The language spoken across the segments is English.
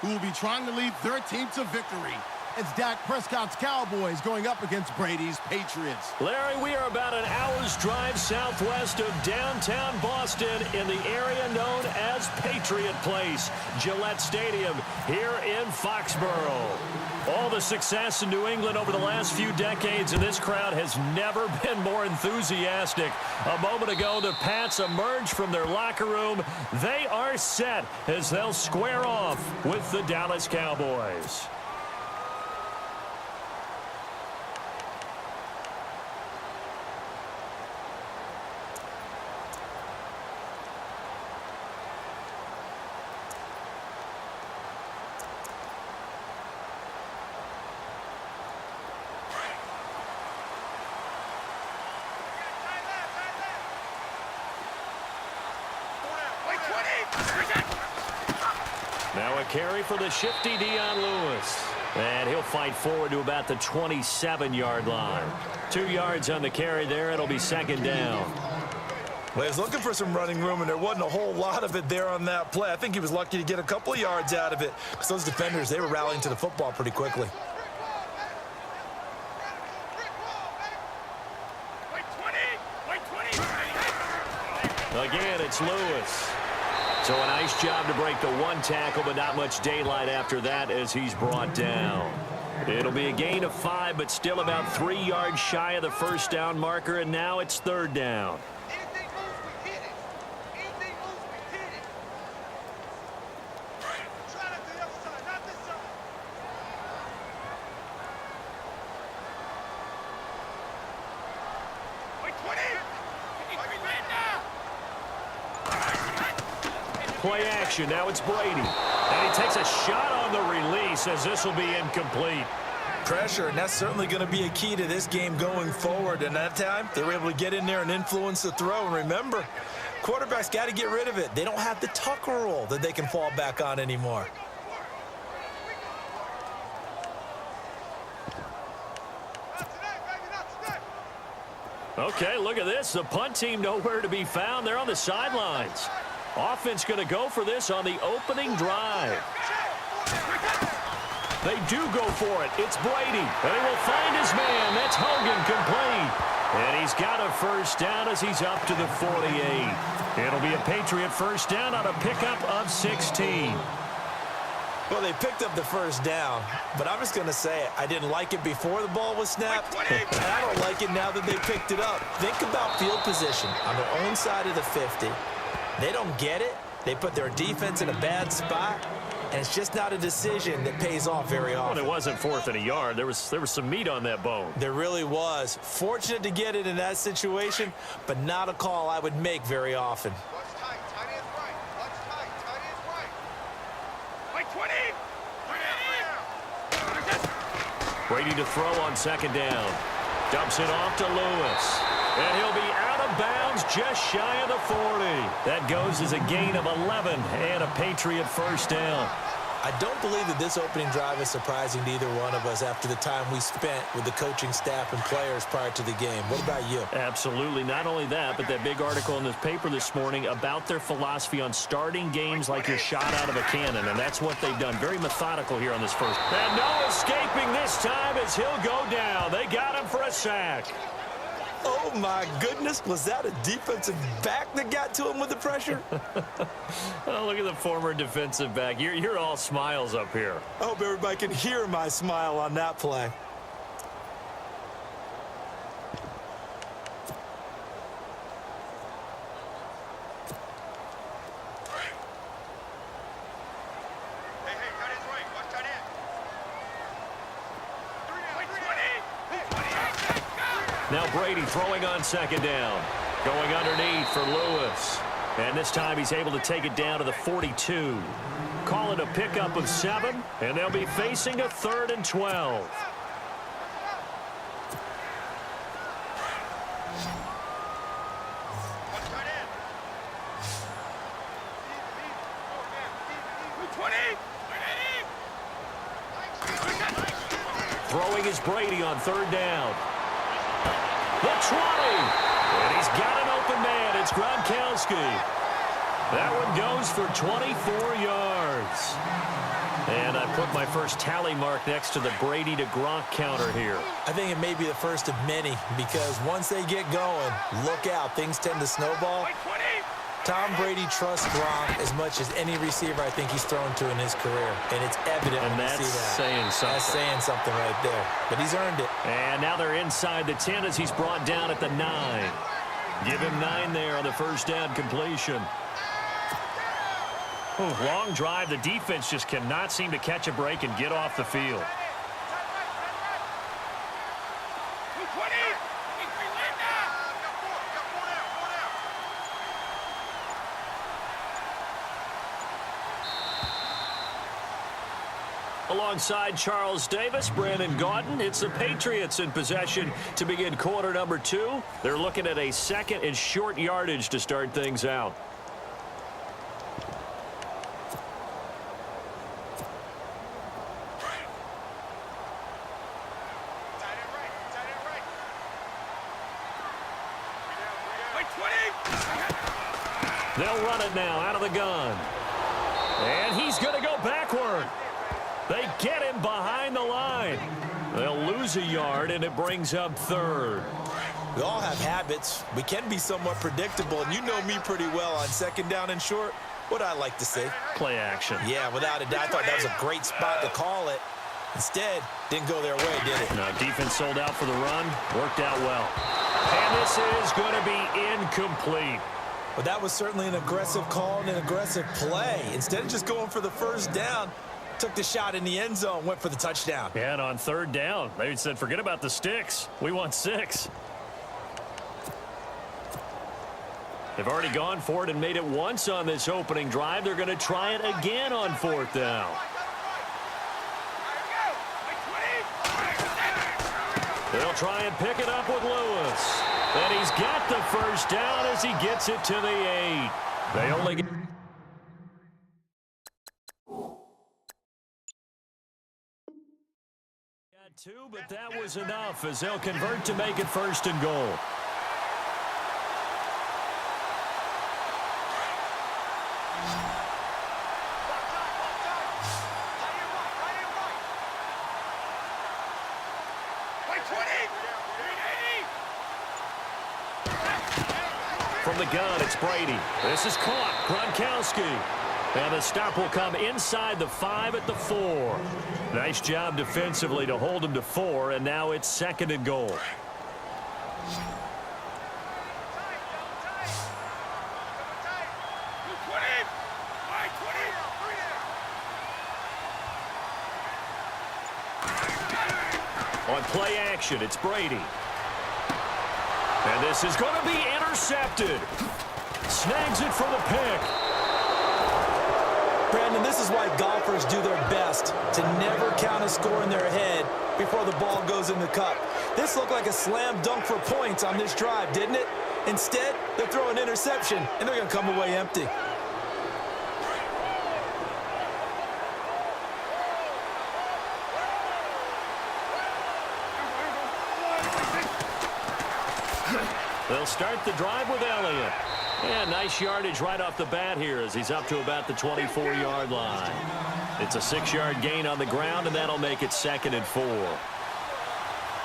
who will be trying to lead their team to victory. It's Dak Prescott's Cowboys going up against Brady's Patriots. Larry, we are about an hour's drive southwest of downtown Boston in the area known as Patriot Place, Gillette Stadium here in Foxborough. All the success in New England over the last few decades, and this crowd has never been more enthusiastic. A moment ago, the Pats emerged from their locker room. They are set as they'll square off with the Dallas Cowboys. Now a carry for the shifty Dion Lewis. And he'll fight forward to about the 27-yard line. 2 yards on the carry there. It'll be second down. Well, he was looking for some running room, and there wasn't a whole lot of it there on that play. I think he was lucky to get a couple of yards out of it because those defenders, they were rallying to the football pretty quickly. Again, it's Lewis. So a nice job to break the one tackle, but not much daylight after that as he's brought down. It'll be a gain of 5, but still about 3 yards shy of the first down marker, and now it's third down. Play action. Now it's Brady. And he takes a shot on the release as this will be incomplete. Pressure, and that's certainly going to be a key to this game going forward. And that time, they were able to get in there and influence the throw. And remember, quarterbacks got to get rid of it. They don't have the Tucker roll that they can fall back on anymore. Okay, look at this. The punt team nowhere to be found. They're on the sidelines. Offense going to go for this on the opening drive. They do go for it. It's Brady. And he will find his man. That's Hogan complete. And he's got a first down as he's up to the 48. It'll be a Patriot first down on a pickup of 16. Well, they picked up the first down, but I'm just going to say it. I didn't like it before the ball was snapped, and I don't like it now that they picked it up. Think about field position on their own side of the 50. They don't get it. They put their defense in a bad spot, and it's just not a decision that pays off very often. Well, it wasn't 4th and a yard. There was some meat on that bone. There really was. Fortunate to get it in that situation, but not a call I would make very often. Brady to throw on second down. Dumps it off to Lewis. And he'll be out of bounds just shy of the 40. That goes as a gain of 11 and a Patriot first down. I don't believe that this opening drive is surprising to either one of us after the time we spent with the coaching staff and players prior to the game. What about you? Absolutely. Not only that, but that big article in the paper this morning about their philosophy on starting games like you're shot out of a cannon, and that's what they've done. Very methodical here on this first. And no escaping this time as he'll go down. They got him for a sack. Oh, my goodness. Was that a defensive back that got to him with the pressure? Oh, look at the former defensive back. You're all smiles up here. I hope everybody can hear my smile on that play. Now Brady throwing on second down. Going underneath for Lewis. And this time he's able to take it down to the 42. Call it a pickup of 7, and they'll be facing a 3rd and 12. Throwing is Brady on 3rd down. The 20. And he's got an open man. It's Gronkowski. That one goes for 24 yards. And I put my first tally mark next to the Brady to Gronk counter here. I think it may be the first of many because once they get going, look out. Things tend to snowball. Tom Brady trusts Gronk as much as any receiver I think he's thrown to in his career. And it's evident when you see that. And that's saying something. That's saying something right there. But he's earned it. And now they're inside the 10 as he's brought down at the 9. Give him 9 there on the first down completion. Ooh, long drive. The defense just cannot seem to catch a break and get off the field. Alongside Charles Davis, Brandon Gaudin, it's the Patriots in possession to begin quarter number 2. They're looking at a second and short yardage to start things out. They'll run it now out of the gun. And he's going to go backward. They get him behind the line. They'll lose a yard, and it brings up 3rd. We all have habits. We can be somewhat predictable, and you know me pretty well on second down and short. What I like to say? Play action. Yeah, without a doubt. I thought that was a great spot to call it. Instead, didn't go their way, did it? No, defense sold out for the run. Worked out well. And this is going to be incomplete. But that was certainly an aggressive call and an aggressive play. Instead of just going for the first down, took the shot in the end zone, went for the touchdown. Yeah, and on 3rd down, they said, forget about the sticks. We want 6. They've already gone for it and made it once on this opening drive. They're going to try it again on 4th down. They'll try and pick it up with Lewis. And he's got the first down as he gets it to the 8. They only get... got 2, but that was enough as they'll convert to make it 1st and goal. From the gun, it's Brady. This is caught. Gronkowski. And the stop will come inside the 5 at the 4. Nice job defensively to hold him to 4, and now it's 2nd and goal. On play action, it's Brady. And this is going to be intercepted. Snags it for the pick. Brandon, this is why golfers do their best to never count a score in their head before the ball goes in the cup. This looked like a slam dunk for points on this drive, didn't it? Instead, they're throwing interception, and they're going to come away empty. They'll start the drive with Elliott. And nice yardage right off the bat here as he's up to about the 24-yard line. It's a 6-yard gain on the ground, and that'll make it 2nd and 4.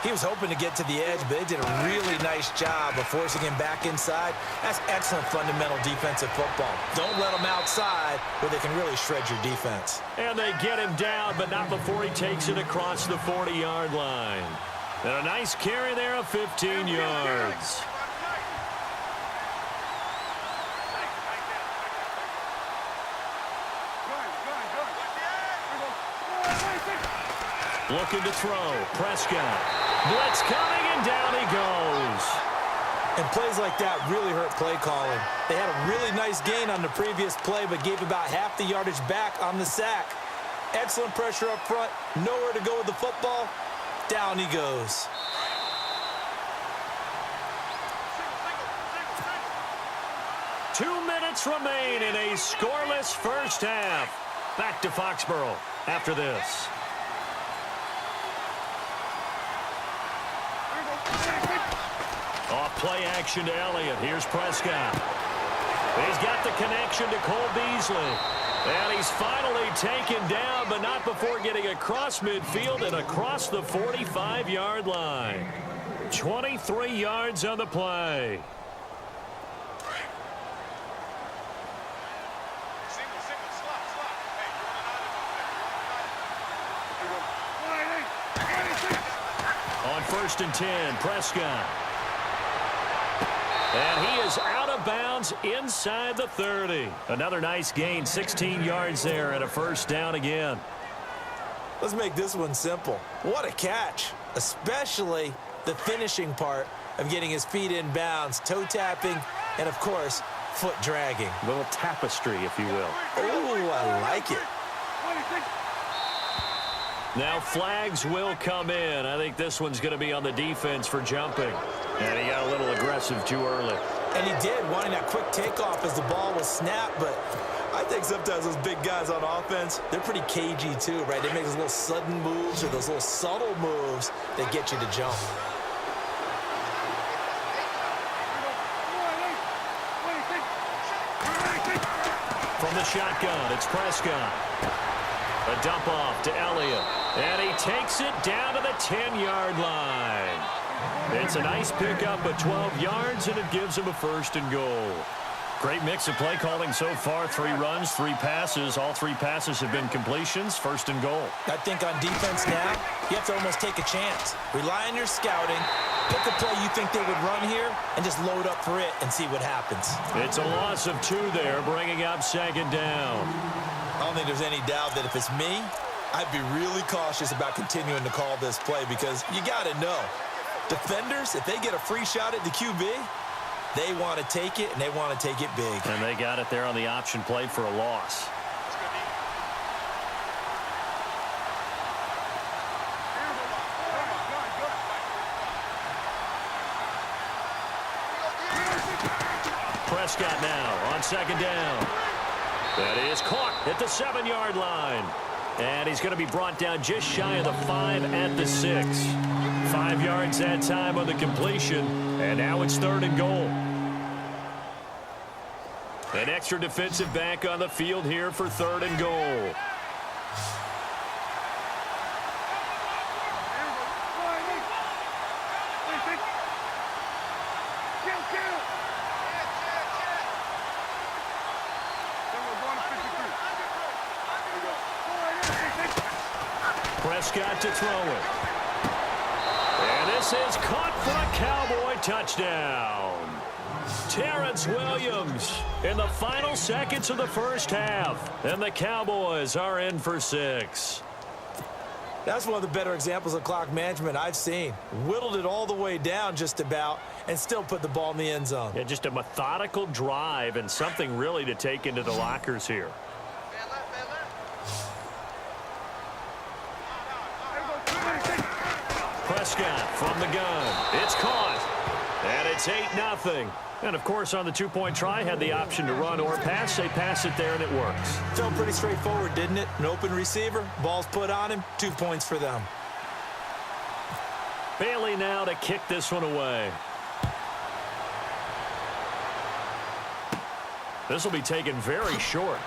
He was hoping to get to the edge, but they did a really nice job of forcing him back inside. That's excellent fundamental defensive football. Don't let him outside where they can really shred your defense. And they get him down, but not before he takes it across the 40-yard line. And a nice carry there of 15 yards. Looking to throw. Prescott. Blitz coming, and down he goes. And plays like that really hurt play calling. They had a really nice gain on the previous play, but gave about half the yardage back on the sack. Excellent pressure up front. Nowhere to go with the football. Down he goes. Two minutes remain in a scoreless first half. Back to Foxborough after this. Off play action to Elliott. Here's Prescott. He's got the connection to Cole Beasley. And he's finally taken down, but not before getting across midfield and across the 45-yard line. 23 yards on the play. On 1st and 10, Prescott. And he is out of bounds inside the 30. Another nice gain, 16 yards there and a first down again. Let's make this one simple. What a catch, especially the finishing part of getting his feet in bounds, toe tapping, and of course, foot dragging. A little tapestry, if you will. Oh, I like it. Now flags will come in. I think this one's going to be on the defense for jumping. And he got a little aggressive too early. And he did, wanting that quick takeoff as the ball was snapped, but I think sometimes those big guys on offense, they're pretty cagey too, right? They make those little sudden moves or those little subtle moves that get you to jump. From the shotgun, it's Prescott. A dump off to Elliott. And he takes it down to the 10-yard line. It's a nice pickup of 12 yards, and it gives him a 1st and goal. Great mix of play calling so far. 3 runs, 3 passes. All 3 passes have been completions. 1st and goal. I think on defense now, you have to almost take a chance. Rely on your scouting. Pick a play you think they would run here and just load up for it and see what happens. It's a loss of 2 there, bringing up 2nd down. I don't think there's any doubt that if it's me, I'd be really cautious about continuing to call this play because you got to know. Defenders, if they get a free shot at the QB, they want to take it, and they want to take it big. And they got it there on the option play for a loss. Prescott now on 2nd down. That is caught at the 7-yard line. And he's going to be brought down just shy of the 5 at the 6. 5 yards that time on the completion. And now it's 3rd and goal. An extra defensive back on the field here for 3rd and goal. Prescott to throw it. And this is caught for a Cowboy touchdown. Terrence Williams in the final seconds of the first half. And the Cowboys are in for 6. That's one of the better examples of clock management I've seen. Whittled it all the way down just about and still put the ball in the end zone. Yeah, just a methodical drive and something really to take into the lockers here. Prescott from the gun. It's caught. And it's 8-0. And, of course, on the 2-point try, had the option to run or pass. They pass it there, and it works. Felt pretty straightforward, didn't it? An open receiver, ball's put on him, 2 points for them. Bailey now to kick this one away. This will be taken very short.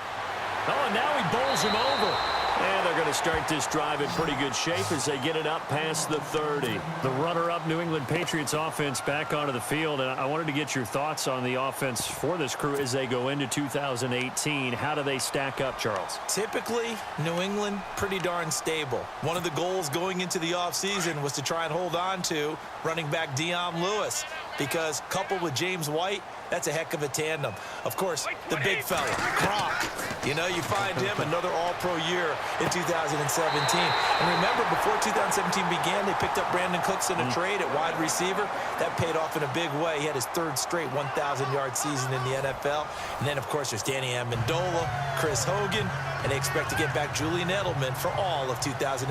Oh, and now he bowls him over. And they're going to start this drive in pretty good shape as they get it up past the 30. The runner-up New England Patriots offense back onto the field. And I wanted to get your thoughts on the offense for this crew as they go into 2018. How do they stack up, Charles? Typically, New England, pretty darn stable. One of the goals going into the offseason was to try and hold on to running back Dion Lewis because coupled with James White, that's a heck of a tandem. Of course, the big fella, Gronk. You know, you find him another all-pro year in 2017. And remember, before 2017 began, they picked up Brandon Cooks in a trade at wide receiver. That paid off in a big way. He had his 3rd straight 1,000-yard season in the NFL. And then, of course, there's Danny Amendola, Chris Hogan, and they expect to get back Julian Edelman for all of 2018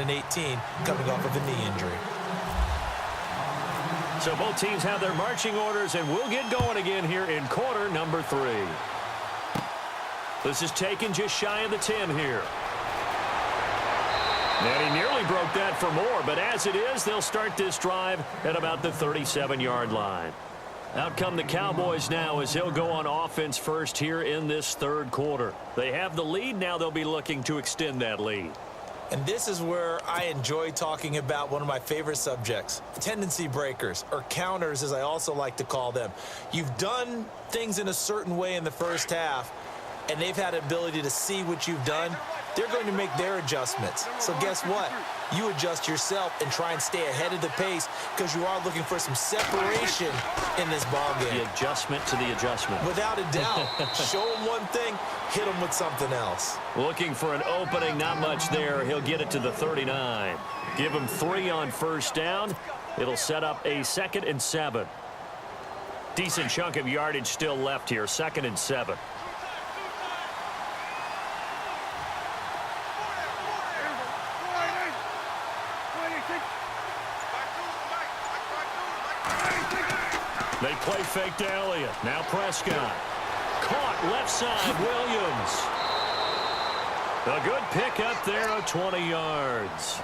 coming off of a knee injury. So both teams have their marching orders, and we'll get going again here in quarter number 3. This is taken just shy of the 10 here. And he nearly broke that for more, but as it is, they'll start this drive at about the 37-yard line. Out come the Cowboys now as he'll go on offense first here in this third quarter. They have the lead. Now they'll be looking to extend that lead. And this is where I enjoy talking about one of my favorite subjects, tendency breakers, or counters as I also like to call them. You've done things in a certain way in the first half, and they've had an ability to see what you've done. They're going to make their adjustments. So guess what? You adjust yourself and try and stay ahead of the pace because you are looking for some separation in this ballgame. The adjustment to the adjustment. Without a doubt. Show them one thing, hit them with something else. Looking for an opening, not much there. He'll get it to the 39. Give him 3 on first down. It'll set up a 2nd and 7. Decent chunk of yardage still left here. 2nd and 7. They play fake to Elliott. Now Prescott. Caught left side, Williams. A good pickup there of 20 yards.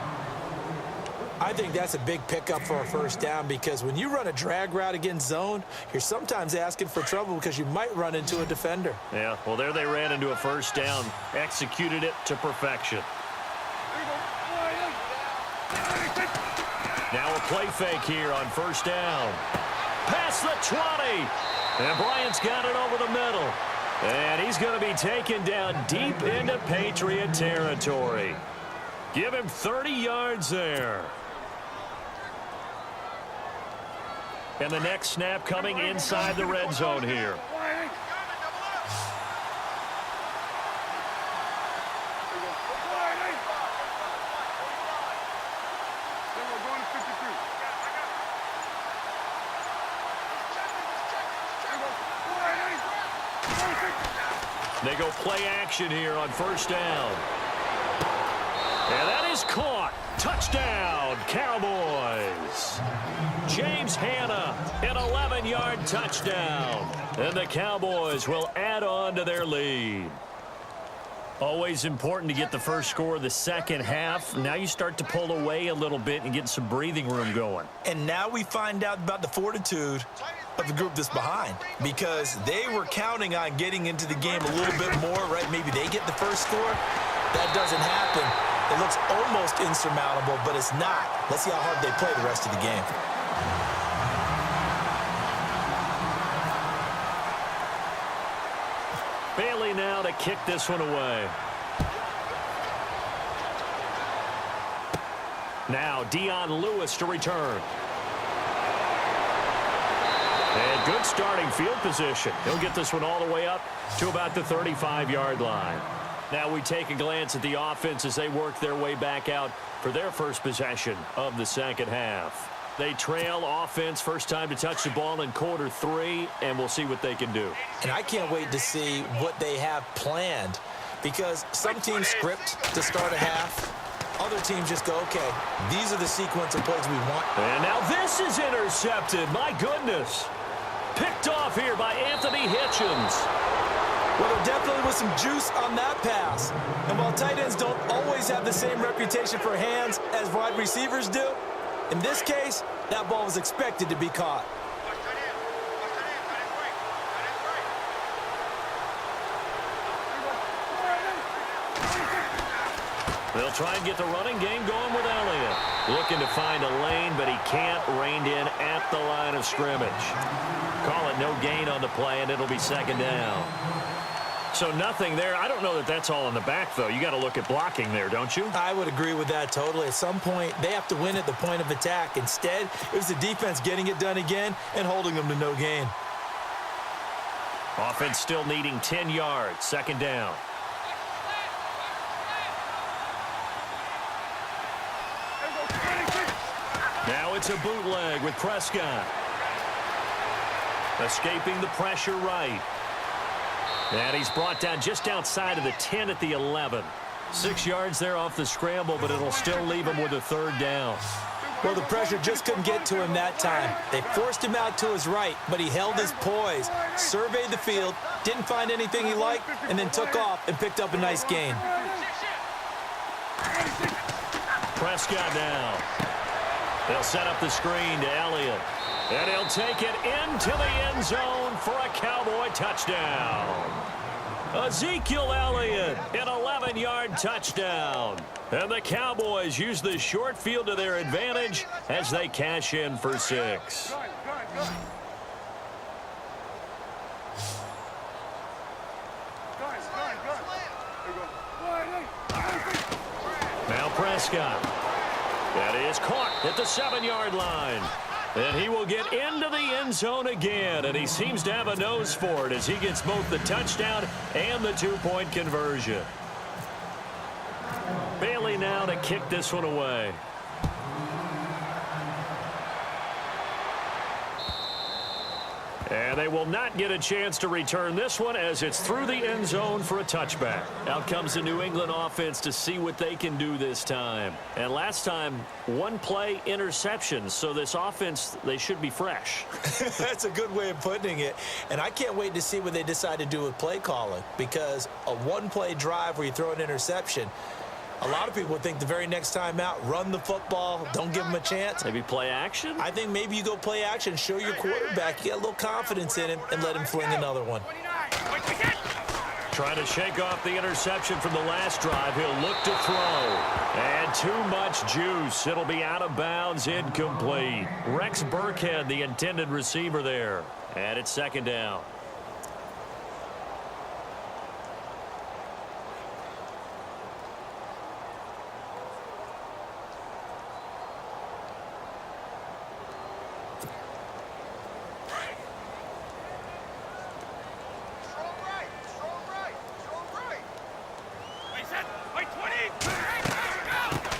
I think that's a big pickup for a first down because when you run a drag route against zone, you're sometimes asking for trouble because you might run into a defender. Yeah, well, there they ran into a first down. Executed it to perfection. Now a play fake here on first down. Past the 20. And Bryant's got it over the middle. And he's going to be taken down deep into Patriot territory. Give him 30 yards there. And the next snap coming inside the red zone here. They go play action here on first down. And that is caught. Touchdown, Cowboys. James Hanna, an 11-yard touchdown. And the Cowboys will add on to their lead. Always important to get the first score of the second half. Now you start to pull away a little bit and get some breathing room going. And now we find out about the fortitude of the group that's behind because they were counting on getting into the game a little bit more, right? Maybe they get the first score. That doesn't happen. It looks almost insurmountable, but it's not. Let's see how hard they play the rest of the game. Bailey now to kick this one away. Now Dion Lewis to return. And good starting field position. He'll get this one all the way up to about the 35-yard line. Now we take a glance at the offense as they work their way back out for their first possession of the second half. They trail offense, first time to touch the ball in quarter 3, and we'll see what they can do. And I can't wait to see what they have planned because some teams script to start a half. Other teams just go, okay, these are the sequence of plays we want. And now this is intercepted. My goodness. Picked off here by Anthony Hitchens. Well, there definitely was some juice on that pass. And while tight ends don't always have the same reputation for hands as wide receivers do, in this case, that ball was expected to be caught. They'll try and get the running game going with Elliott. Looking to find a lane, but he can't. Reined in at the line of scrimmage. Call it no gain on the play, and it'll be second down. So nothing there. I don't know that that's all in the back, though. You got to look at blocking there, don't you? I would agree with that totally. At some point, they have to win at the point of attack. Instead, it was the defense getting it done again and holding them to no gain. Offense still needing 10 yards. Second down. Now it's a bootleg with Prescott. Escaping the pressure right. And he's brought down just outside of the 10 at the 11. 6 yards there off the scramble, but it'll still leave him with a third down. Well, the pressure just couldn't get to him that time. They forced him out to his right, but he held his poise, surveyed the field, didn't find anything he liked, and then took off and picked up a nice gain. Prescott now. They'll set up the screen to Elliott. And he'll take it into the end zone for a Cowboy touchdown. Ezekiel Elliott, an 11-yard touchdown. And the Cowboys use the short field to their advantage as they cash in for 6. Now Prescott. That is caught at the 7-yard line. And he will get into the end zone again, and he seems to have a nose for it as he gets both the touchdown and the 2-point conversion. Bailey now to kick this one away. And they will not get a chance to return this one as it's through the end zone for a touchback. Out comes the New England offense to see what they can do this time. And last time, one play interception. So this offense, they should be fresh. That's a good way of putting it. And I can't wait to see what they decide to do with play calling, because a one-play drive where you throw an interception, a lot of people think the very next time out, run the football, don't give them a chance. Maybe play action? I think maybe you go play action, show your quarterback you got a little confidence in him, and let him fling another one. Trying to shake off the interception from the last drive. He'll look to throw. And too much juice. It'll be out of bounds, incomplete. Rex Burkhead, the intended receiver there. And it's second down.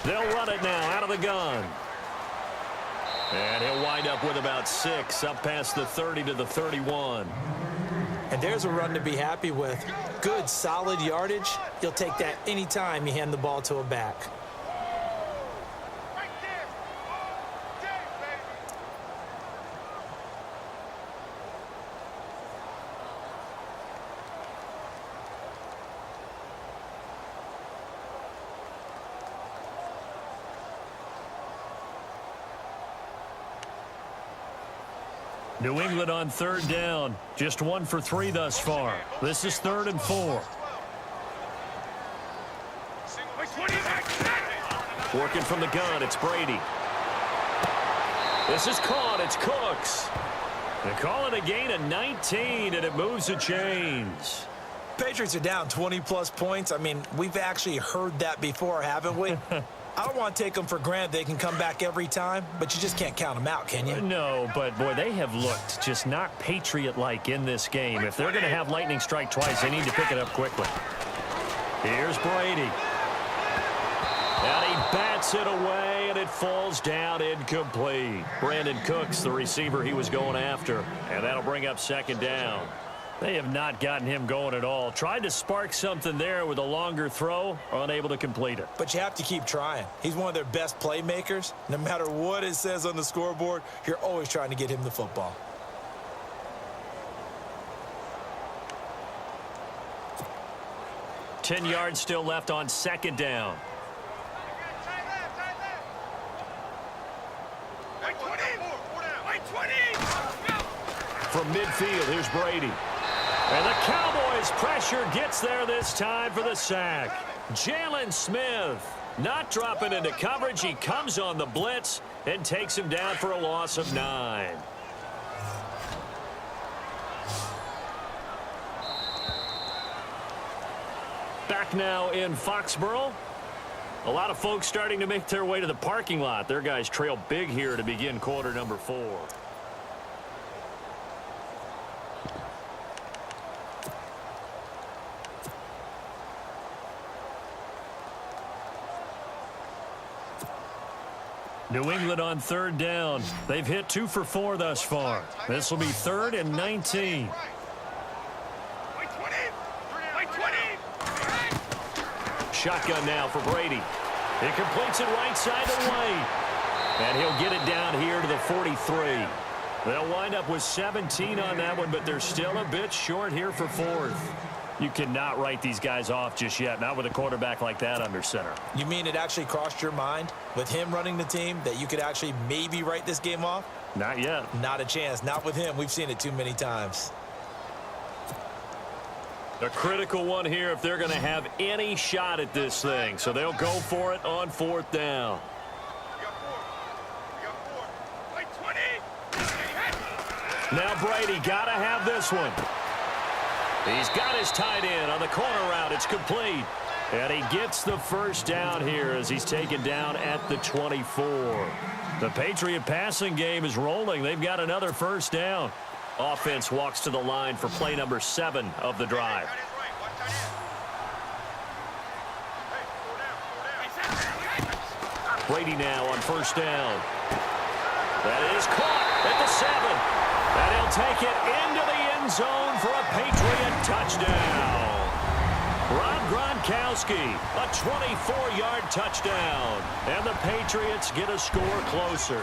They'll run it now out of the gun. And he'll wind up with about 6 up past the 30 to the 31. And there's a run to be happy with. Good, solid yardage. You'll take that anytime you hand the ball to a back. New England on third down. Just 1 for 3 thus far. This is 3rd and 4. Working from the gun, it's Brady. This is caught, it's Cooks. They call it a gain of 19, and it moves the chains. Patriots are down 20-plus points. I mean, we've actually heard that before, haven't we? I don't want to take them for granted they can come back every time, but you just can't count them out, can you? No, but, boy, they have looked just not Patriot-like in this game. If they're going to have lightning strike twice, they need to pick it up quickly. Here's Brady. And he bats it away, and it falls down incomplete. Brandon Cooks, the receiver he was going after, and that'll bring up second down. They have not gotten him going at all. Tried to spark something there with a longer throw, unable to complete it. But you have to keep trying. He's one of their best playmakers. No matter what it says on the scoreboard, you're always trying to get him the football. Ten yards still left on second down. From midfield, here's Brady. And the Cowboys' pressure gets there this time for the sack. Jalen Smith not dropping into coverage. He comes on the blitz and takes him down for a loss of 9. Back now in Foxborough. A lot of folks starting to make their way to the parking lot. Their guys trail big here to begin quarter number 4. New England on third down. They've hit 2 for 4 thus far. This will be 3rd and 19. Shotgun now for Brady. He completes it right side to White. And he'll get it down here to the 43. They'll wind up with 17 on that one, but they're still a bit short here for 4th. You cannot write these guys off just yet, not with a quarterback like that under center. You mean it actually crossed your mind with him running the team that you could actually maybe write this game off? Not yet. Not a chance. Not with him. We've seen it too many times. A critical one here if they're going to have any shot at this thing. So they'll go for it on 4th down. Now Brady got to have this one. He's got his tight end on the corner route. It's complete. And he gets the first down here as he's taken down at the 24. The Patriot passing game is rolling. They've got another first down. Offense walks to the line for play number 7 of the drive. Brady now on first down. That is caught at the 7. And he'll take it into the end zone for a Patriot touchdown. Rob Gronkowski, a 24-yard touchdown. And the Patriots get a score closer.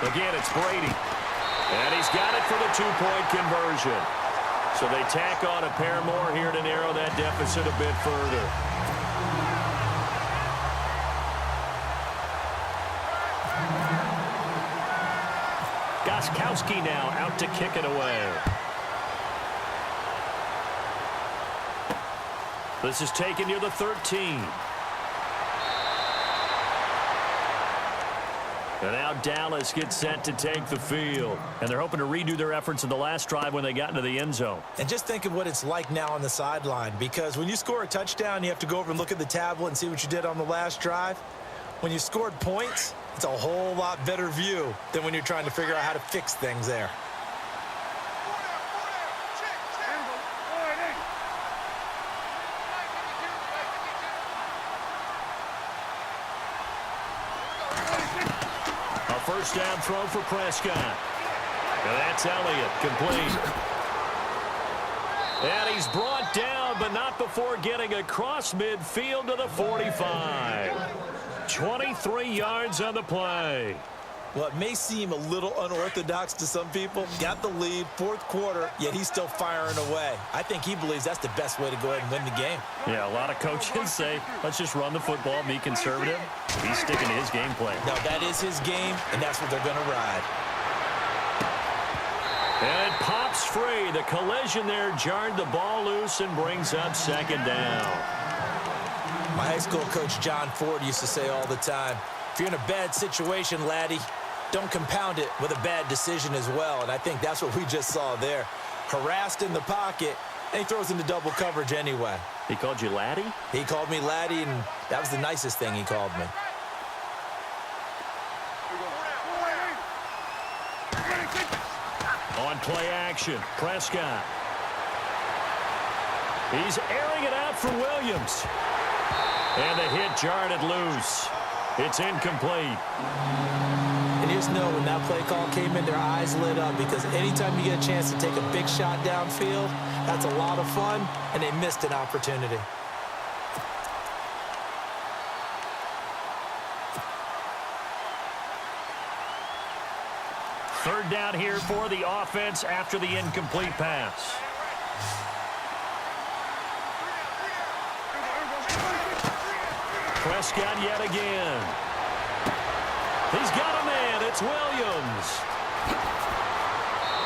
Again, it's Brady. And he's got it for the 2-point conversion. So they tack on a pair more here to narrow that deficit a bit further. Gronkowski now out to kick it away. This is taken near the 13. And now Dallas gets set to take the field. And they're hoping to redo their efforts in the last drive when they got into the end zone. And just think of what it's like now on the sideline. Because when you score a touchdown, you have to go over and look at the tablet and see what you did on the last drive. When you scored points, it's a whole lot better view than when you're trying to figure out how to fix things there. A first down throw for Prescott. And that's Elliott, complete. And he's brought down, but not before getting across midfield to the 45. 23 yards on the play. Well, it may seem a little unorthodox to some people. Got the lead, 4th quarter, yet he's still firing away. I think he believes that's the best way to go ahead and win the game. Yeah, a lot of coaches say, let's just run the football, be conservative. He's sticking to his game plan. No, that is his game, and that's what they're going to ride. And it pops free. The collision there jarred the ball loose and brings up 2nd down. My high school coach, John Ford, used to say all the time, if you're in a bad situation, laddie, don't compound it with a bad decision as well. And I think that's what we just saw there. Harassed in the pocket, and he throws into double coverage anyway. He called you laddie? He called me laddie, and that was the nicest thing he called me. On play action, Prescott. He's airing it out for Williams. And the hit jarred it loose. It's incomplete. And you just know when that play call came in, their eyes lit up because anytime you get a chance to take a big shot downfield, that's a lot of fun, and they missed an opportunity. Third down here for the offense after the incomplete pass. Prescott yet again. He's got a man. It's Williams.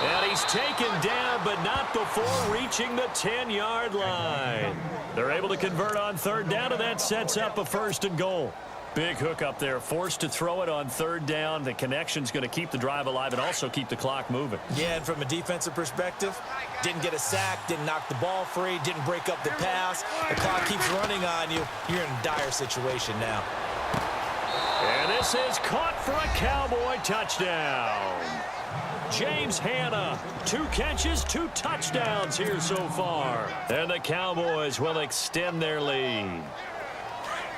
And he's taken down, but not before reaching the 10-yard line. They're able to convert on 3rd down, and that sets up a 1st and goal. Big hook up there, forced to throw it on 3rd down. The connection's going to keep the drive alive and also keep the clock moving. Yeah, and from a defensive perspective, didn't get a sack, didn't knock the ball free, didn't break up the pass. The clock keeps running on you. You're in a dire situation now. And this is caught for a Cowboy touchdown. James Hanna, 2 catches, 2 touchdowns here so far. And the Cowboys will extend their lead.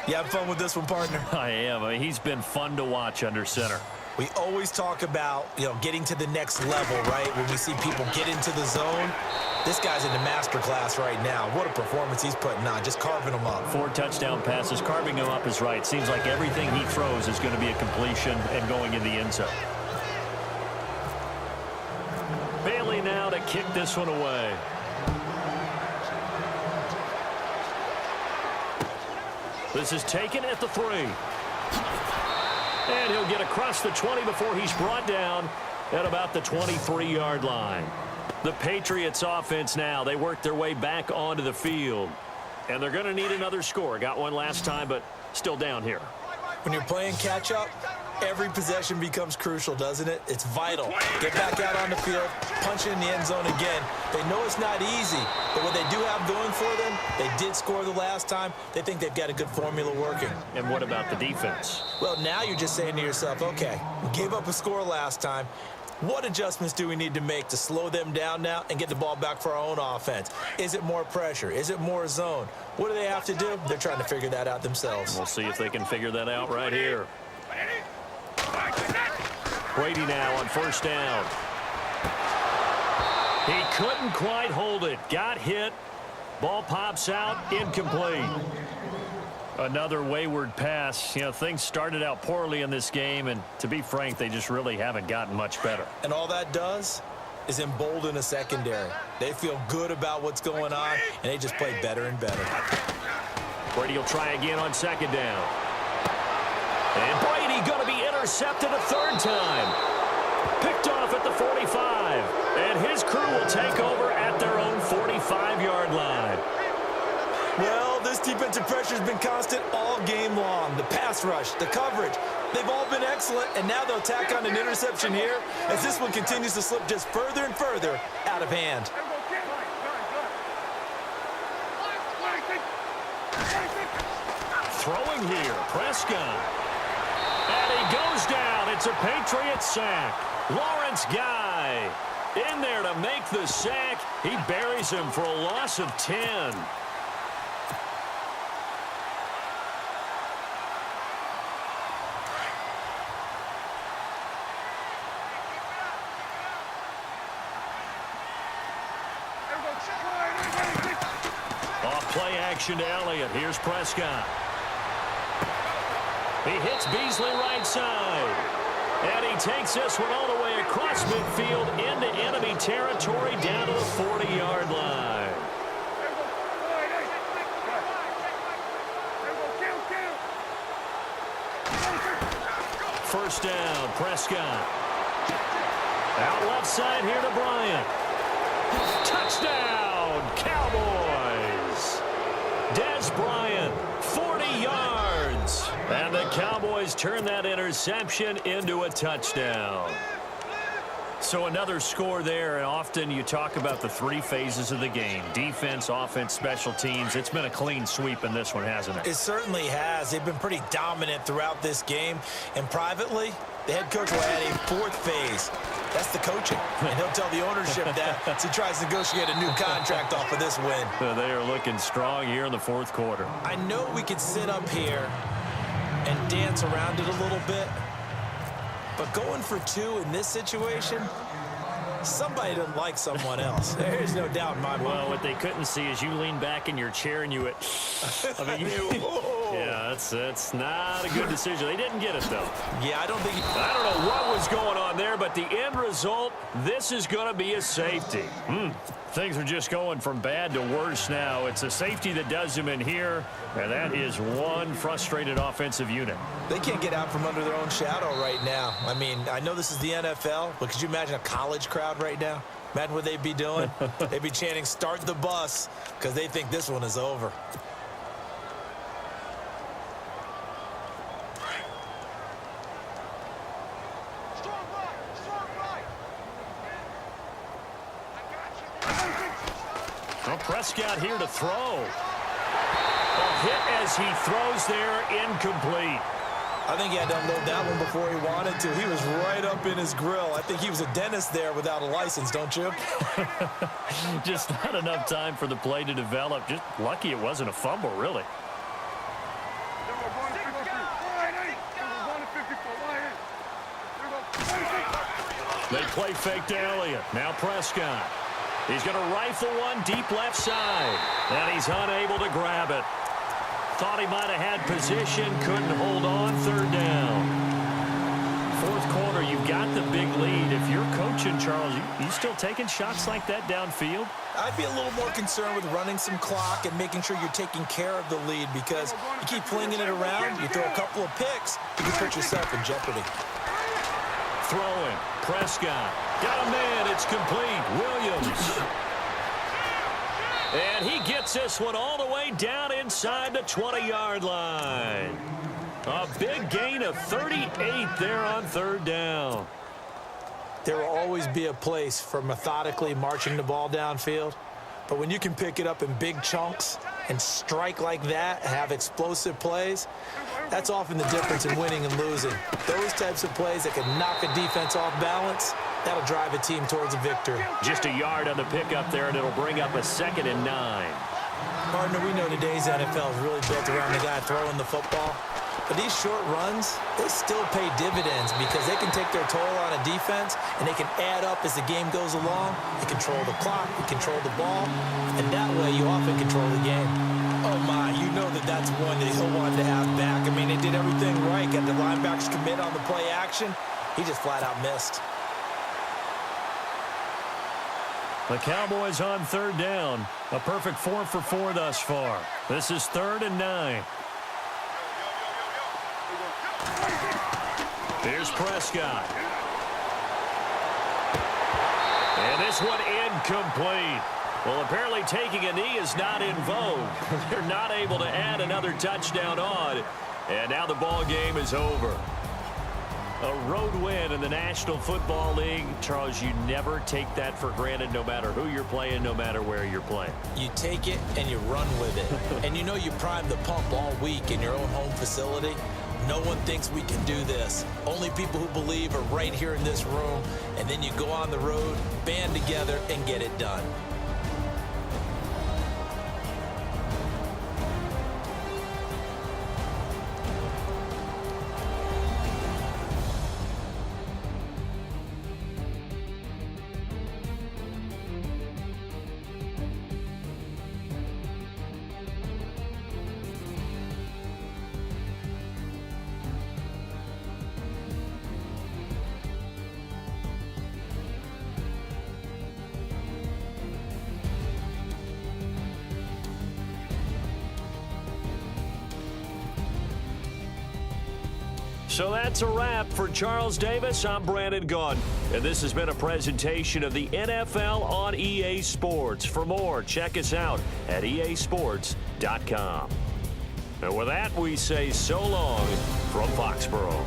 You having fun with this one, partner? I am. I mean, he's been fun to watch under center. We always talk about, getting to the next level, right? When we see people get into the zone. This guy's in the master class right now. What a performance he's putting on, just carving them up. 4 touchdown passes, carving him up is right. Seems like everything he throws is going to be a completion and going in the end zone. kick this one away. This is taken at the 3. And he'll get across the 20 before he's brought down at about the 23-yard line. The Patriots offense now, they work their way back onto the field. And they're going to need another score. Got one last time, but still down here. When you're playing catch-up, every possession becomes crucial, doesn't it? It's vital. Get back out on the field, punch it in the end zone again. They know it's not easy, but what they do have going for them, they did score the last time. They think they've got a good formula working. And what about the defense? Well, now you're just saying to yourself, okay, we gave up a score last time. What adjustments do we need to make to slow them down now and get the ball back for our own offense? Is it more pressure? Is it more zone? What do they have to do? They're trying to figure that out themselves. We'll see if they can figure that out right here. Brady now on first down. He couldn't quite hold it. Got hit. Ball pops out. Incomplete. Another wayward pass. You know, things started out poorly in this game, and to be frank, they just really haven't gotten much better. And all that does is embolden a secondary. They feel good about what's going on, and they just play better and better. Brady will try again on second down. And Brady going to be intercepted a third time. Picked off at the 45. And his crew will take over at their own 45-yard line. Well, this defensive pressure has been constant all game long. The pass rush, the coverage, they've all been excellent, and now they'll tack on an interception here as this one continues to slip just further and further out of hand. Throwing here, Prescott. And he goes down. It's a Patriot sack. Lawrence Guy in there to make the sack. He buries him for a loss of 10. Play action to Elliott. Here's Prescott. He hits Beasley right side. And he takes this one all the way across midfield into enemy territory down to the 40-yard line. First down, Prescott. Out left side here to Bryant. Touchdown, Cowboys. Dez Bryant, 40 yards. And the Cowboys turn that interception into a touchdown. So another score there, and often you talk about the three phases of the game. Defense, offense, special teams. It's been a clean sweep in this one, hasn't it? It certainly has. They've been pretty dominant throughout this game. And privately, the head coach will add a fourth phase. That's the coaching. And he'll tell the ownership that as he tries to negotiate a new contract off of this win. They are looking strong here in the fourth quarter. I know we could sit up here and dance around it a little bit, but going for two in this situation, somebody doesn't like someone else. There's no doubt in my mind. Well, what they couldn't see is you lean back in your chair and you went, I mean, yeah, that's not a good decision. They didn't get it, though. Yeah, I don't know what was going on there, but the end result, this is going to be a safety. Things are just going from bad to worse now. It's a safety that does them in here, and that is one frustrated offensive unit. They can't get out from under their own shadow right now. I mean, I know this is the NFL, but could you imagine a college crowd right now? Imagine what they'd be doing. They'd be chanting, "Start the bus," because they think this one is over. Well, Prescott here to throw. A hit as he throws there, incomplete. I think he had to unload that one before he wanted to. He was right up in his grill. I think he was a dentist there without a license, don't you? Just not enough time for the play to develop. Just lucky it wasn't a fumble, really. They play fake to Elliott. Now Prescott. He's going to rifle one deep left side. And he's unable to grab it. Thought he might have had position. Couldn't hold on. Third down. Fourth quarter, you've got the big lead. If you're coaching, Charles, you still taking shots like that downfield? I'd be a little more concerned with running some clock and making sure you're taking care of the lead, because you keep flinging it around, you throw a couple of picks, you can put yourself in jeopardy. Throwing. Prescott. Got a man. It's complete. Williams. And he gets this one all the way down inside the 20-yard line. A big gain of 38 there on third down. There will always be a place for methodically marching the ball downfield, but when you can pick it up in big chunks and strike like that, have explosive plays, that's often the difference in winning and losing. Those types of plays that can knock a defense off balance, that'll drive a team towards a victory. Just a yard on the pickup there, and it'll bring up a 2nd and 9. Partner, we know today's NFL is really built around the guy throwing the football. But these short runs, they still pay dividends because they can take their toll on a defense, and they can add up as the game goes along. They control the clock, they control the ball, and that way you often control the game. Oh, my, you know that's one that he'll want to have back. I mean, they did everything right. Got the linebackers commit on the play action. He just flat out missed. The Cowboys on third down. A perfect 4 for 4 thus far. This is 3rd and 9. Here's Prescott. And this one incomplete. Well, apparently taking a knee is not in vogue. They're not able to add another touchdown on. And now the ball game is over. A road win in the National Football League. Charles, you never take that for granted, no matter who you're playing, no matter where you're playing. You take it and you run with it. And you know you prime the pump all week in your own home facility. No one thinks we can do this. Only people who believe are right here in this room. And then you go on the road, band together, and get it done. So that's a wrap for Charles Davis. I'm Brandon Gaudin, and this has been a presentation of the NFL on EA Sports. For more, check us out at easports.com. And with that, we say so long from Foxborough.